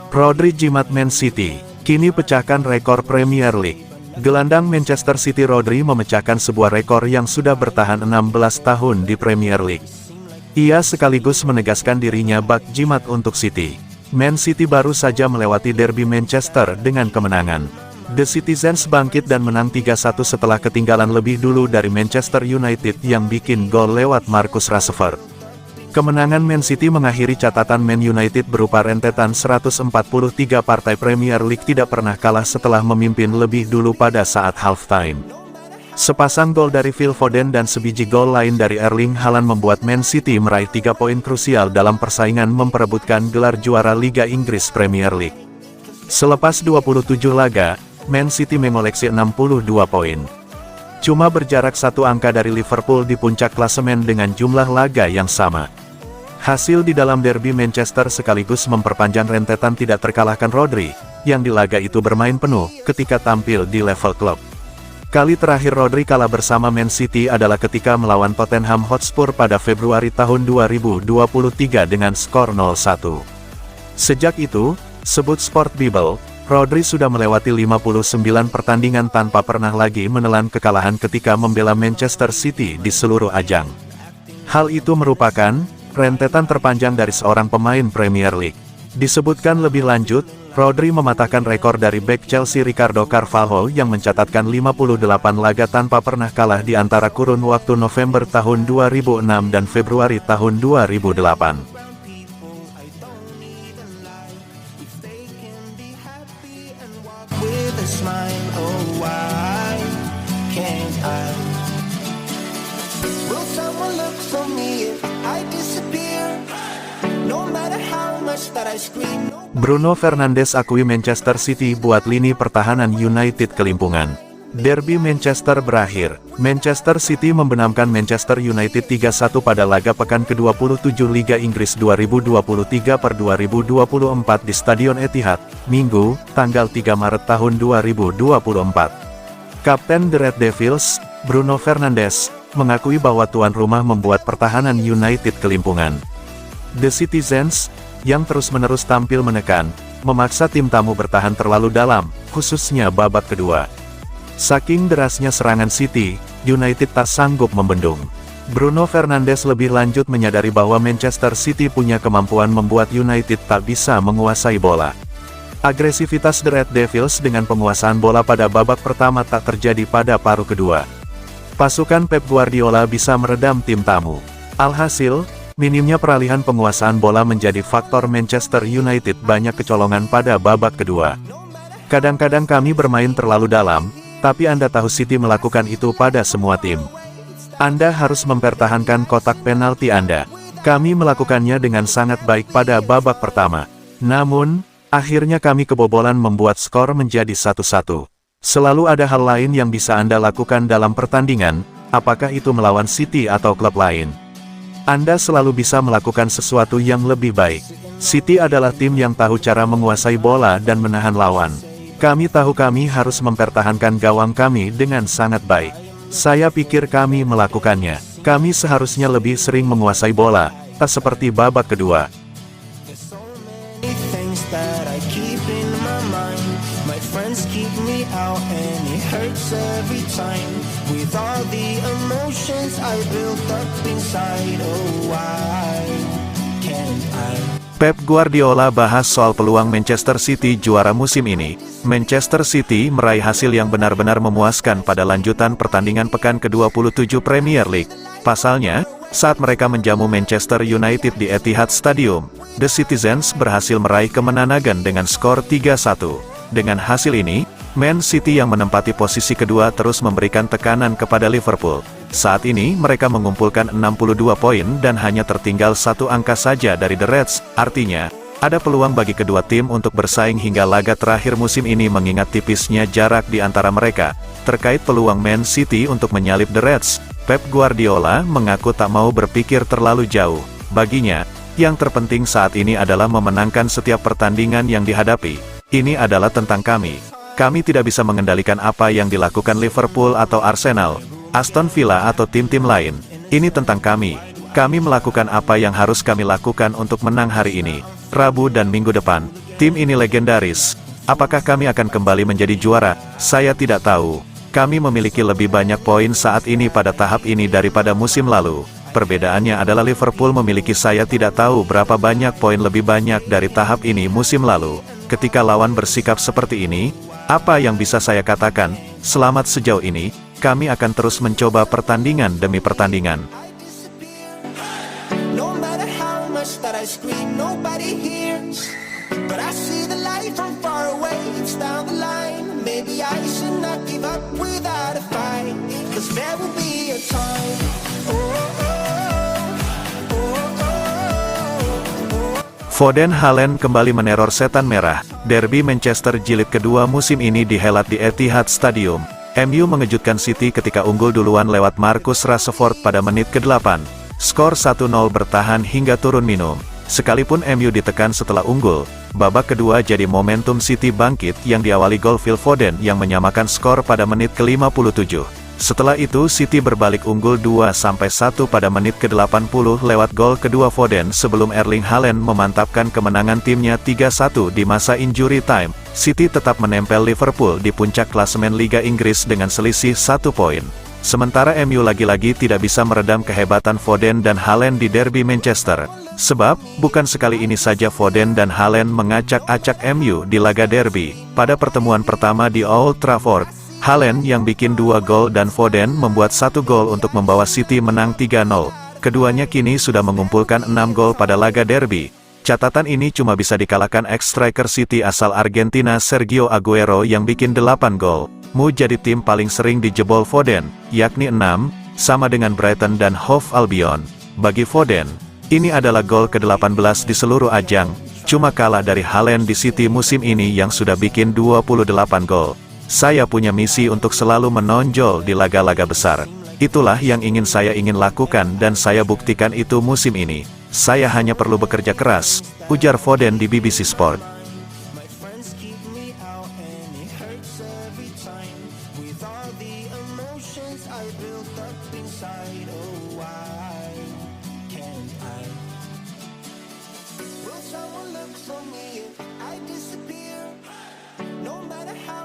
Rodri jimat Man City, kini pecahkan rekor Premier League. Gelandang Manchester City Rodri memecahkan sebuah rekor yang sudah bertahan 16 tahun di Premier League. Ia sekaligus menegaskan dirinya bak jimat untuk City. Man City baru saja melewati derby Manchester dengan kemenangan. The Citizens bangkit dan menang 3-1 setelah ketinggalan lebih dulu dari Manchester United yang bikin gol lewat Marcus Rashford. Kemenangan Man City mengakhiri catatan Man United berupa rentetan 143 partai Premier League tidak pernah kalah setelah memimpin lebih dulu pada saat halftime. Sepasang gol dari Phil Foden dan sebiji gol lain dari Erling Haaland membuat Man City meraih 3 poin krusial dalam persaingan memperebutkan gelar juara Liga Inggris Premier League. Selepas 27 laga, Man City mengoleksi 62 poin. Cuma berjarak satu angka dari Liverpool di puncak klasemen dengan jumlah laga yang sama. Hasil di dalam derby Manchester sekaligus memperpanjang rentetan tidak terkalahkan Rodri, yang di laga itu bermain penuh ketika tampil di level klub. Kali terakhir Rodri kalah bersama Man City adalah ketika melawan Tottenham Hotspur pada Februari tahun 2023 dengan skor 0-1. Sejak itu, sebut Sport Bible, Rodri sudah melewati 59 pertandingan tanpa pernah lagi menelan kekalahan ketika membela Manchester City di seluruh ajang. Hal itu merupakan rentetan terpanjang dari seorang pemain Premier League. Disebutkan lebih lanjut, Rodri mematahkan rekor dari bek Chelsea Ricardo Carvalho yang mencatatkan 58 laga tanpa pernah kalah di antara kurun waktu November tahun 2006 dan Februari tahun 2008. Bruno Fernandes akui Manchester City buat lini pertahanan United kelimpungan. Derby Manchester berakhir. Manchester City membenamkan Manchester United 3-1 pada laga pekan ke-27 Liga Inggris 2023/2024 di Stadion Etihad, Minggu, tanggal 3 Maret tahun 2024. Kapten The Red Devils, Bruno Fernandes, mengakui bahwa tuan rumah membuat pertahanan United kelimpungan. The Citizens, yang terus-menerus tampil menekan, memaksa tim tamu bertahan terlalu dalam, khususnya babak kedua. Saking derasnya serangan City, United tak sanggup membendung. Bruno Fernandes lebih lanjut menyadari bahwa Manchester City punya kemampuan membuat United tak bisa menguasai bola. Agresivitas The Red Devils dengan penguasaan bola pada babak pertama tak terjadi pada paruh kedua. Pasukan Pep Guardiola bisa meredam tim tamu. Alhasil, minimnya peralihan penguasaan bola menjadi faktor Manchester United banyak kecolongan pada babak kedua. Kadang-kadang kami bermain terlalu dalam, tapi Anda tahu City melakukan itu pada semua tim. Anda harus mempertahankan kotak penalti Anda. Kami melakukannya dengan sangat baik pada babak pertama. Namun, akhirnya kami kebobolan membuat skor menjadi 1-1. Selalu ada hal lain yang bisa Anda lakukan dalam pertandingan, apakah itu melawan City atau klub lain. Anda selalu bisa melakukan sesuatu yang lebih baik. City adalah tim yang tahu cara menguasai bola dan menahan lawan. Kami tahu kami harus mempertahankan gawang kami dengan sangat baik. Saya pikir kami melakukannya. Kami seharusnya lebih sering menguasai bola, tak seperti babak kedua. Pep Guardiola bahas soal peluang Manchester City juara musim ini. Manchester City meraih hasil yang benar-benar memuaskan pada lanjutan pertandingan pekan ke-27 Premier League. Pasalnya, saat mereka menjamu Manchester United di Etihad Stadium, The Citizens berhasil meraih kemenangan dengan skor 3-1. Dengan hasil ini, Man City yang menempati posisi kedua terus memberikan tekanan kepada Liverpool. Saat ini mereka mengumpulkan 62 poin dan hanya tertinggal satu angka saja dari The Reds, artinya, ada peluang bagi kedua tim untuk bersaing hingga laga terakhir musim ini mengingat tipisnya jarak di antara mereka. Terkait peluang Man City untuk menyalip The Reds, Pep Guardiola mengaku tak mau berpikir terlalu jauh. Baginya, yang terpenting saat ini adalah memenangkan setiap pertandingan yang dihadapi. Ini adalah tentang kami. Kami tidak bisa mengendalikan apa yang dilakukan Liverpool atau Arsenal, Aston Villa atau tim-tim lain. Ini tentang kami. Kami melakukan apa yang harus kami lakukan untuk menang hari ini. Rabu dan Minggu depan. Tim ini legendaris. Apakah kami akan kembali menjadi juara? Saya tidak tahu. Kami memiliki lebih banyak poin saat ini pada tahap ini daripada musim lalu. Perbedaannya adalah Liverpool memiliki saya tidak tahu berapa banyak poin lebih banyak dari tahap ini musim lalu. Ketika lawan bersikap seperti ini, apa yang bisa saya katakan? Selamat sejauh ini, kami akan terus mencoba pertandingan demi pertandingan. No matter how much that I scream, nobody hears. But I see the light from far away, it's down the line. Maybe I should not give up without a fight, 'cause there will be a time. Foden Haaland kembali meneror setan merah. Derby Manchester jilid kedua musim ini dihelat di Etihad Stadium. MU mengejutkan City ketika unggul duluan lewat Marcus Rashford pada menit ke-8. Skor 1-0 bertahan hingga turun minum. Sekalipun MU ditekan setelah unggul, babak kedua jadi momentum City bangkit yang diawali gol Phil Foden yang menyamakan skor pada menit ke-57. Setelah itu City berbalik unggul 2-1 pada menit ke-80 lewat gol kedua Foden sebelum Erling Haaland memantapkan kemenangan timnya 3-1 di masa injury time. City tetap menempel Liverpool di puncak klasemen Liga Inggris dengan selisih 1 poin. Sementara MU lagi-lagi tidak bisa meredam kehebatan Foden dan Haaland di Derby Manchester. Sebab, bukan sekali ini saja Foden dan Haaland mengacak-acak MU di laga derby. Pada pertemuan pertama di Old Trafford, Haaland yang bikin 2 gol dan Foden membuat 1 gol untuk membawa City menang 3-0. Keduanya kini sudah mengumpulkan 6 gol pada laga derby. Catatan ini cuma bisa dikalahkan ex-striker City asal Argentina Sergio Aguero yang bikin 8 gol. Mu jadi tim paling sering dijebol Foden, yakni 6, sama dengan Brighton dan Hove Albion. Bagi Foden, ini adalah gol ke-18 di seluruh ajang, cuma kalah dari Haaland di City musim ini yang sudah bikin 28 gol. Saya punya misi untuk selalu menonjol di laga-laga besar. Itulah yang saya ingin lakukan dan saya buktikan itu musim ini. Saya hanya perlu bekerja keras, ujar Foden di BBC Sport.